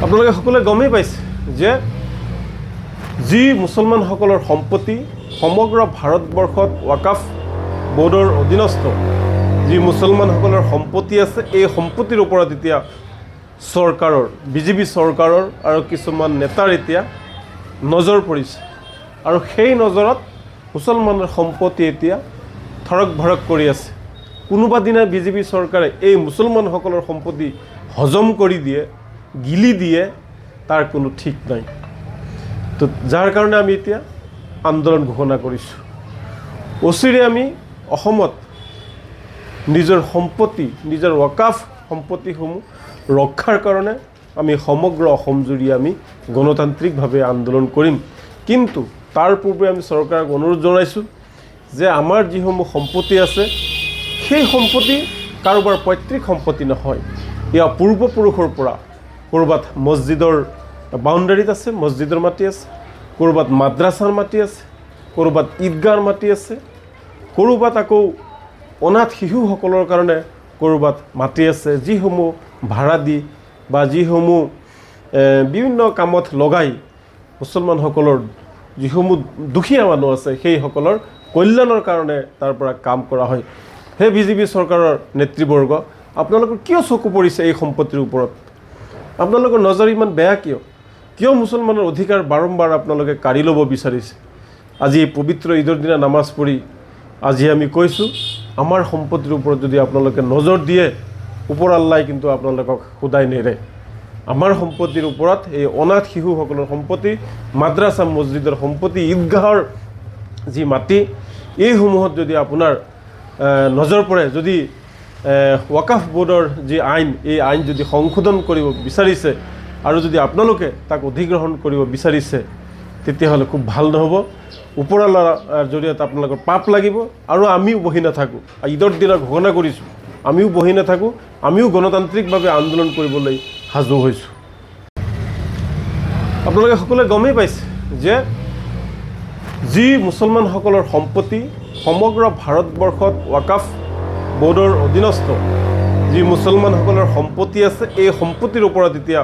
আপোনালোকে সকলোৱে গমেই পাইছে যে যি মুছলমানসকলৰ সম্পত্তি সমগ্ৰ ভাৰতবৰ্ষত ৱাকাফ বোৰ্ডৰ অধীনস্থ যি মুছলমানসকলৰ সম্পত্তি আছে, এই সম্পত্তিৰ ওপৰত এতিয়া চৰকাৰৰ বিজেপি চৰকাৰৰ আৰু কিছুমান নেতাৰ এতিয়া নজৰ পৰিছে আৰু সেই নজৰত মুছলমানৰ সম্পত্তি এতিয়া থৰক ভৰক কৰি আছে। কোনোবা দিনা বিজেপি চৰকাৰে এই মুছলমানসকলৰ সম্পত্তি হজম কৰি দিয়ে, গিলি দিয়ে, তাৰ কোনো ঠিক নাই। তো যাৰ কাৰণে আমি এতিয়া আন্দোলন ঘোষণা কৰিছোঁ। অচিৰে আমি অসমত নিজৰ সম্পত্তি, নিজৰ ৱাকাফ সম্পত্তিসমূহ ৰক্ষাৰ কাৰণে আমি সমগ্ৰ অসমজুৰি আমি গণতান্ত্ৰিকভাৱে আন্দোলন কৰিম। কিন্তু তাৰ পূৰ্বে আমি চৰকাৰক অনুৰোধ জনাইছোঁ যে আমাৰ যিসমূহ সম্পত্তি আছে, সেই সম্পত্তি কাৰোবাৰ পৈতৃক সম্পত্তি নহয়। এয়া পূৰ্বপুৰুষৰ পৰা ক'ৰবাত মছজিদৰ বাউণ্ডাৰীত আছে, মছজিদৰ মাটি আছে, ক'ৰবাত মাদ্ৰাছাৰ মাটি আছে, ক'ৰবাত ঈদগাহৰ মাটি আছে, ক'ৰবাত আকৌ অনাথ শিশুসকলৰ কাৰণে ক'ৰবাত মাটি আছে, যিসমূহ ভাড়া দি বা যিসমূহ বিভিন্ন কামত লগাই মুছলমানসকলৰ যিসমূহ দুখীয়া মানুহ আছে সেইসকলৰ কল্যাণৰ কাৰণে তাৰ পৰা কাম কৰা হয়। সেই বিজেপি চৰকাৰৰ নেতৃবৰ্গ, আপোনালোকৰ কিয় চকু পৰিছে এই সম্পত্তিৰ ওপৰত? আপোনালোকৰ নজৰ ইমান বেয়া কিয়? কিয় মুছলমানৰ অধিকাৰ বাৰম্বাৰ আপোনালোকে কাঢ়ি ল'ব বিচাৰিছে? আজি পবিত্ৰ ঈদৰ দিনা নামাজ পঢ়ি আজি আমি কৈছোঁ, আমাৰ সম্পত্তিৰ ওপৰত যদি আপোনালোকে নজৰ দিয়ে, ওপৰ আল্লাই কিন্তু আপোনালোকক সোধাই নেৰে। আমাৰ সম্পত্তিৰ ওপৰত এই অনাথ শিশুসকলৰ সম্পত্তি, মাদ্ৰাছা মছজিদৰ সম্পত্তি, ঈদগাহৰ যি মাটি, এইসমূহত যদি আপোনাৰ নজৰ পৰে, যদি ৱাকাফ বোৰ্ডৰ যি আইন, এই আইন যদি সংশোধন কৰিব বিচাৰিছে আৰু যদি আপোনালোকে তাক অধিগ্ৰহণ কৰিব বিচাৰিছে, তেতিয়াহ'লে খুব ভাল নহ'ব। ওপৰৱালাৰ জৰিয়তে আপোনালোকৰ পাপ লাগিব আৰু আমিও বহি নাথাকোঁ। ঈদৰ দিনা ঘোষণা কৰিছোঁ, আমিও বহি নাথাকোঁ, আমিও গণতান্ত্ৰিকভাৱে আন্দোলন কৰিবলৈ সাজু হৈছোঁ। আপোনালোকে সকলোৱে গমেই পাইছে যে যি মুছলমানসকলৰ সম্পত্তি সমগ্ৰ ভাৰতবৰ্ষত ৱাকাফ বোৰ্ডৰ অধীনস্থ যি মুছলমানসকলৰ সম্পত্তি আছে, এই সম্পত্তিৰ ওপৰত এতিয়া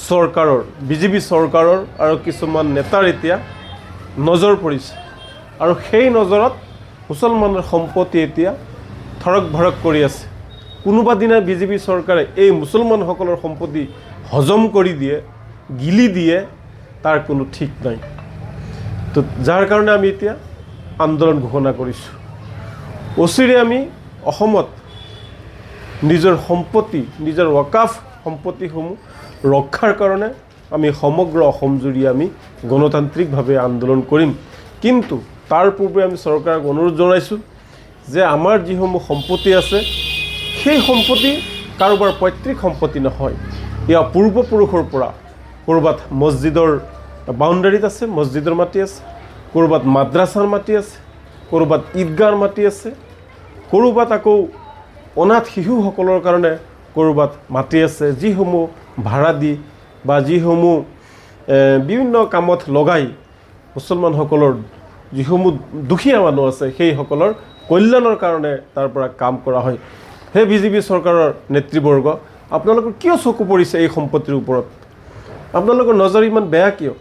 চৰকাৰৰ বিজেপি চৰকাৰৰ আৰু কিছুমান নেতাৰ এতিয়া নজৰ পৰিছে আৰু সেই নজৰত মুছলমানৰ সম্পত্তি এতিয়া থৰক ভৰক কৰি আছে। কোনোবা দিনা বিজেপি চৰকাৰে এই মুছলমানসকলৰ সম্পত্তি হজম কৰি দিয়ে, গিলি দিয়ে, তাৰ কোনো ঠিক নাই। তো যাৰ কাৰণে আমি এতিয়া আন্দোলন ঘোষণা কৰিছোঁ। অচিৰে আমি অসমত নিজৰ সম্পত্তি, নিজৰ ৱাকাফ সম্পত্তিসমূহ ৰক্ষাৰ কাৰণে আমি সমগ্ৰ অসমজুৰি আমি গণতান্ত্ৰিকভাৱে আন্দোলন কৰিম। কিন্তু তাৰ পূৰ্বে আমি চৰকাৰক অনুৰোধ জনাইছোঁ যে আমাৰ যিসমূহ সম্পত্তি আছে, সেই সম্পত্তি কাৰোবাৰ পৈতৃক সম্পত্তি নহয়। এয়া পূৰ্বপুৰুষৰ পৰা ক'ৰবাত মছজিদৰ বাউণ্ডাৰীত আছে, মছজিদৰ মাটি আছে, ক'ৰবাত মাদ্ৰাছাৰ মাটি আছে, ক'ৰবাত ঈদগাহৰ মাটি আছে, ক'ৰবাত আকৌ অনাথ শিশুসকলৰ কাৰণে ক'ৰবাত মাটি আছে, যিসমূহ ভাড়া দি বা যিসমূহ বিভিন্ন কামত লগাই মুছলমানসকলৰ যিসমূহ দুখীয়া মানুহ আছে সেইসকলৰ কল্যাণৰ কাৰণে তাৰ পৰা কাম কৰা হয়। সেই বিজেপি চৰকাৰৰ নেতৃবৰ্গ, আপোনালোকৰ কিয় চকু পৰিছে এই সম্পত্তিৰ ওপৰত? আপোনালোকৰ নজৰ ইমান বেয়া কিয়?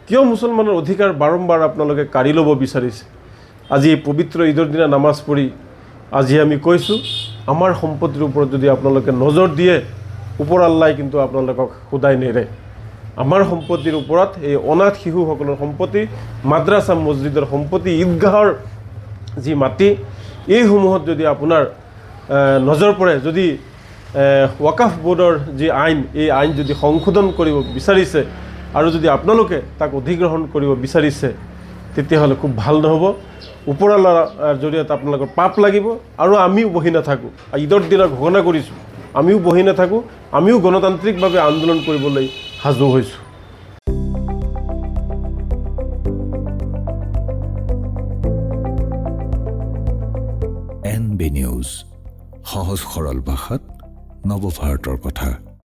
কিয় মুছলমানৰ অধিকাৰ বাৰম্বাৰ আপোনালোকে কাঢ়ি ল'ব বিচাৰিছে? আজি পবিত্ৰ ঈদৰ দিনা নামাজ পঢ়ি আজি আমি কৈছোঁ, আমাৰ সম্পত্তিৰ ওপৰত যদি আপোনালোকে নজৰ দিয়ে, ওপৰ আল্লাই কিন্তু আপোনালোকক সোধাই নেৰে। আমাৰ সম্পত্তিৰ ওপৰত এই অনাথ শিশুসকলৰ সম্পত্তি, মাদ্ৰাছা মছজিদৰ সম্পত্তি, ঈদগাহৰ যি মাটি, এইসমূহত যদি আপোনাৰ নজৰ পৰে, যদি ৱাকাফ বোৰ্ডৰ যি আইন, এই আইন যদি সংশোধন কৰিব বিচাৰিছে আৰু যদি আপোনালোকে তাক অধিগ্ৰহণ কৰিব বিচাৰিছে, তেতিয়াহ'লে খুব ভাল নহ'ব। ওপৰৱালাৰ জৰিয়তে আপোনালোকৰ পাপ লাগিব আৰু আমিও বহি নাথাকোঁ। ঈদৰ দিনা ঘোষণা কৰিছোঁ, আমিও বহি নাথাকোঁ, আমিও গণতান্ত্ৰিকভাৱে আন্দোলন কৰিবলৈ সাজু হৈছোঁ। NB নিউজ, সহজ সৰল ভাষাত নৱভাৰতৰ কথা।